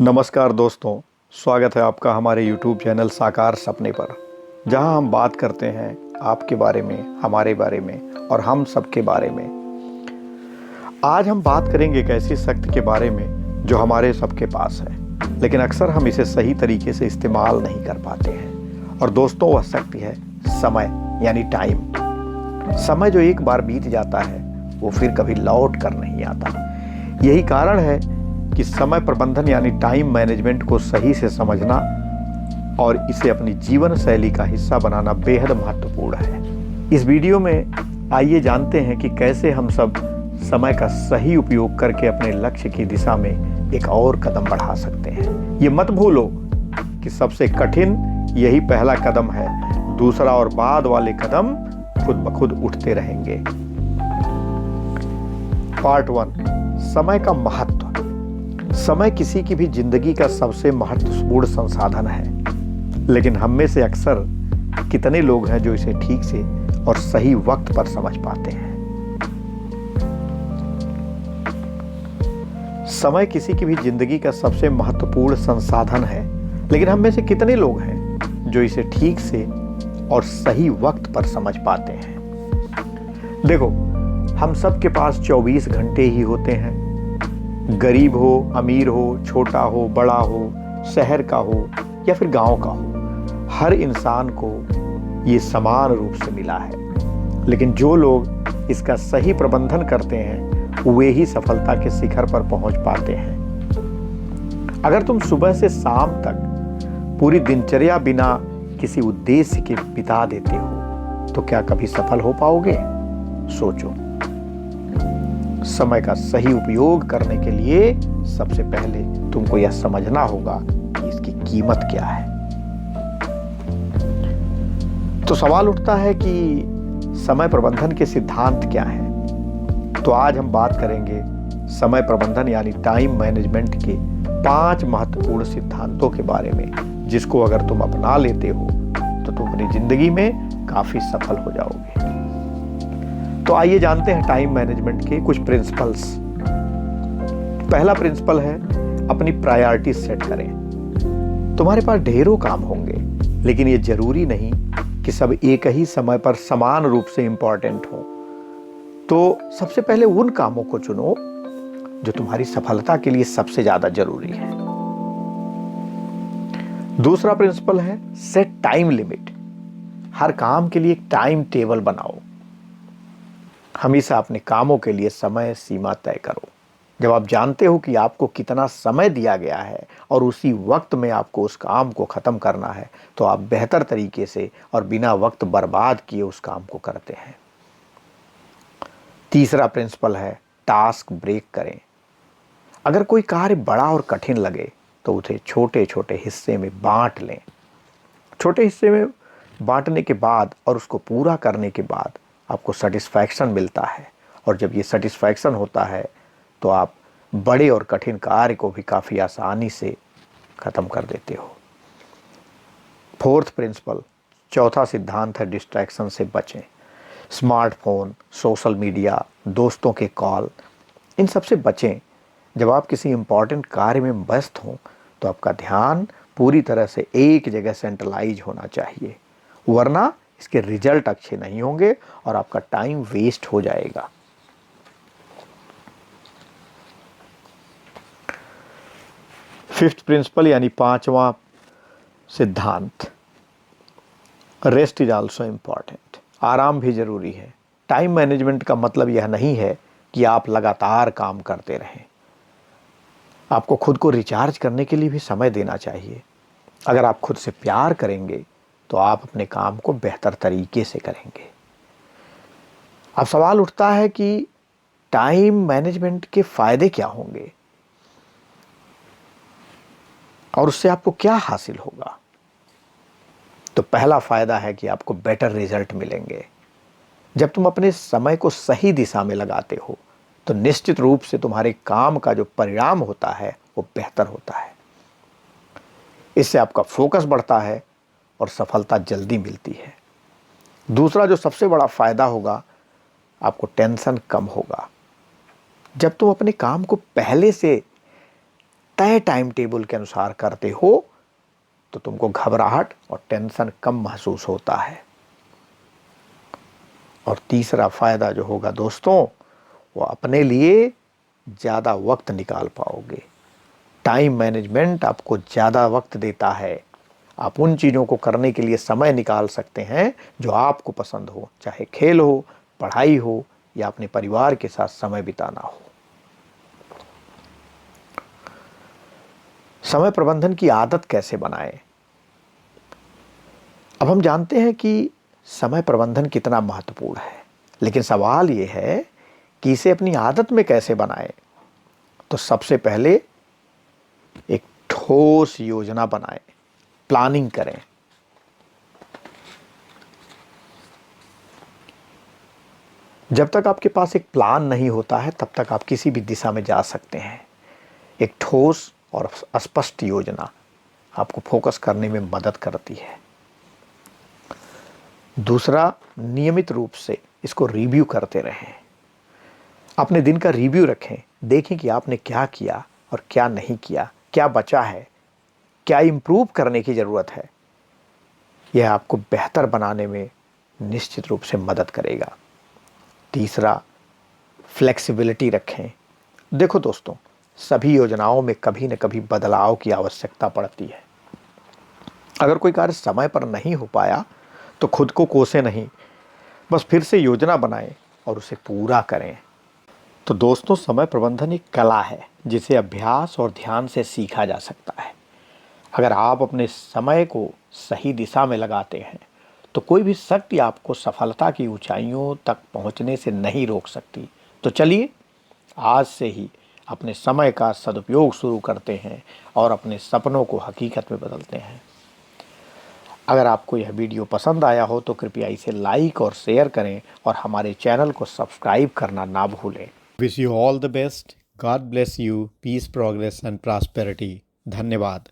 नमस्कार दोस्तों, स्वागत है आपका हमारे YouTube चैनल साकार सपने पर, जहां हम बात करते हैं आपके बारे में, हमारे बारे में और हम सबके बारे में। आज हम बात करेंगे एक ऐसी शक्ति के बारे में जो हमारे सबके पास है, लेकिन अक्सर हम इसे सही तरीके से इस्तेमाल नहीं कर पाते हैं। और दोस्तों, वह शक्ति है समय, यानी टाइम। समय जो एक बार बीत जाता है वो फिर कभी लौट कर नहीं आता। यही कारण है कि समय प्रबंधन यानी टाइम मैनेजमेंट को सही से समझना और इसे अपनी जीवन शैली का हिस्सा बनाना बेहद महत्वपूर्ण है। इस वीडियो में आइए जानते हैं कि कैसे हम सब समय का सही उपयोग करके अपने लक्ष्य की दिशा में एक और कदम बढ़ा सकते हैं। ये मत भूलो कि सबसे कठिन यही पहला कदम है, दूसरा और बाद वाले कदम खुद ब खुद उठते रहेंगे। पार्ट 1, समय का महत्व। समय किसी की भी जिंदगी का सबसे महत्वपूर्ण संसाधन है, लेकिन हम में से अक्सर कितने लोग हैं जो इसे ठीक से और सही वक्त पर समझ पाते हैं। समय किसी की भी जिंदगी का सबसे महत्वपूर्ण संसाधन है, लेकिन हम में से कितने लोग हैं जो इसे ठीक से और सही वक्त पर समझ पाते हैं। देखो, हम सब के पास 24 घंटे ही होते हैं। गरीब हो, अमीर हो, छोटा हो, बड़ा हो, शहर का हो या फिर गांव का हो, हर इंसान को ये समान रूप से मिला है। लेकिन जो लोग इसका सही प्रबंधन करते हैं वे ही सफलता के शिखर पर पहुंच पाते हैं। अगर तुम सुबह से शाम तक पूरी दिनचर्या बिना किसी उद्देश्य के बिता देते हो तो क्या कभी सफल हो पाओगे? सोचो। समय का सही उपयोग करने के लिए सबसे पहले तुमको यह समझना होगा कि इसकी कीमत क्या है। तो सवाल उठता है कि समय प्रबंधन के सिद्धांत क्या हैं? तो आज हम बात करेंगे समय प्रबंधन यानी टाइम मैनेजमेंट के 5 महत्वपूर्ण सिद्धांतों के बारे में, जिसको अगर तुम अपना लेते हो तो तुम अपनी जिंदगी में काफी सफल हो जाओगे। तो आइए जानते हैं टाइम मैनेजमेंट के कुछ प्रिंसिपल्स। पहला प्रिंसिपल है अपनी प्रायोरिटी सेट करें। तुम्हारे पास ढेरों काम होंगे, लेकिन ये जरूरी नहीं कि सब एक ही समय पर समान रूप से इंपॉर्टेंट हो। तो सबसे पहले उन कामों को चुनो जो तुम्हारी सफलता के लिए सबसे ज्यादा जरूरी है। दूसरा प्रिंसिपल है सेट टाइम लिमिट। हर काम के लिए एक टाइम टेबल बनाओ। हमेशा अपने कामों के लिए समय सीमा तय करो। जब आप जानते हो कि आपको कितना समय दिया गया है और उसी वक्त में आपको उस काम को खत्म करना है, तो आप बेहतर तरीके से और बिना वक्त बर्बाद किए उस काम को करते हैं। तीसरा प्रिंसिपल है टास्क ब्रेक करें। अगर कोई कार्य बड़ा और कठिन लगे तो उसे छोटे छोटे हिस्से में बांट लें। छोटे हिस्से में बांटने के बाद और उसको पूरा करने के बाद आपको सेटिस्फैक्शन मिलता है, और जब ये सेटिस्फैक्शन होता है तो आप बड़े और कठिन कार्य को भी काफ़ी आसानी से ख़त्म कर देते हो। फोर्थ प्रिंसिपल, चौथा सिद्धांत है डिस्ट्रैक्शन से बचें। स्मार्टफोन, सोशल मीडिया, दोस्तों के कॉल, इन सब से बचें। जब आप किसी इंपॉर्टेंट कार्य में व्यस्त हों तो आपका ध्यान पूरी तरह से एक जगह सेंट्रलाइज होना चाहिए, वरना इसके रिजल्ट अच्छे नहीं होंगे और आपका टाइम वेस्ट हो जाएगा। फिफ्थ प्रिंसिपल यानी 5वां सिद्धांत, रेस्ट इज आल्सो इम्पॉर्टेंट। आराम भी जरूरी है। टाइम मैनेजमेंट का मतलब यह नहीं है कि आप लगातार काम करते रहें। आपको खुद को रिचार्ज करने के लिए भी समय देना चाहिए। अगर आप खुद से प्यार करेंगे तो आप अपने काम को बेहतर तरीके से करेंगे। अब सवाल उठता है कि टाइम मैनेजमेंट के फायदे क्या होंगे और उससे आपको क्या हासिल होगा? तो पहला फायदा है कि आपको बेटर रिजल्ट मिलेंगे। जब तुम अपने समय को सही दिशा में लगाते हो तो निश्चित रूप से तुम्हारे काम का जो परिणाम होता है वो बेहतर होता है। इससे आपका फोकस बढ़ता है और सफलता जल्दी मिलती है। दूसरा जो सबसे बड़ा फायदा होगा, आपको टेंशन कम होगा। जब तुम अपने काम को पहले से तय टाइम टेबल के अनुसार करते हो तो तुमको घबराहट और टेंशन कम महसूस होता है। और तीसरा फायदा जो होगा दोस्तों, वो अपने लिए ज़्यादा वक्त निकाल पाओगे। टाइम मैनेजमेंट आपको ज़्यादा वक्त देता है। आप उन चीज़ों को करने के लिए समय निकाल सकते हैं जो आपको पसंद हो, चाहे खेल हो, पढ़ाई हो या अपने परिवार के साथ समय बिताना हो। समय प्रबंधन की आदत कैसे बनाएं? अब हम जानते हैं कि समय प्रबंधन कितना महत्वपूर्ण है, लेकिन सवाल ये है कि इसे अपनी आदत में कैसे बनाएं। तो सबसे पहले एक ठोस योजना बनाएं, प्लानिंग करें। जब तक आपके पास एक प्लान नहीं होता है तब तक आप किसी भी दिशा में जा सकते हैं। एक ठोस और स्पष्ट योजना आपको फोकस करने में मदद करती है। दूसरा, नियमित रूप से इसको रिव्यू करते रहें। अपने दिन का रिव्यू रखें, देखें कि आपने क्या किया और क्या नहीं किया, क्या बचा है, क्या इम्प्रूव करने की ज़रूरत है। यह आपको बेहतर बनाने में निश्चित रूप से मदद करेगा। तीसरा, फ्लेक्सिबिलिटी रखें। देखो दोस्तों, सभी योजनाओं में कभी न कभी बदलाव की आवश्यकता पड़ती है। अगर कोई कार्य समय पर नहीं हो पाया तो खुद को कोसे नहीं, बस फिर से योजना बनाएं और उसे पूरा करें। तो दोस्तों, समय प्रबंधन एक कला है जिसे अभ्यास और ध्यान से सीखा जा सकता है। अगर आप अपने समय को सही दिशा में लगाते हैं तो कोई भी शक्ति आपको सफलता की ऊंचाइयों तक पहुंचने से नहीं रोक सकती। तो चलिए आज से ही अपने समय का सदुपयोग शुरू करते हैं और अपने सपनों को हकीकत में बदलते हैं। अगर आपको यह वीडियो पसंद आया हो तो कृपया इसे लाइक और शेयर करें और हमारे चैनल को सब्सक्राइब करना ना भूलें। Wish you all the best. God bless you. Peace, progress and prosperity. धन्यवाद।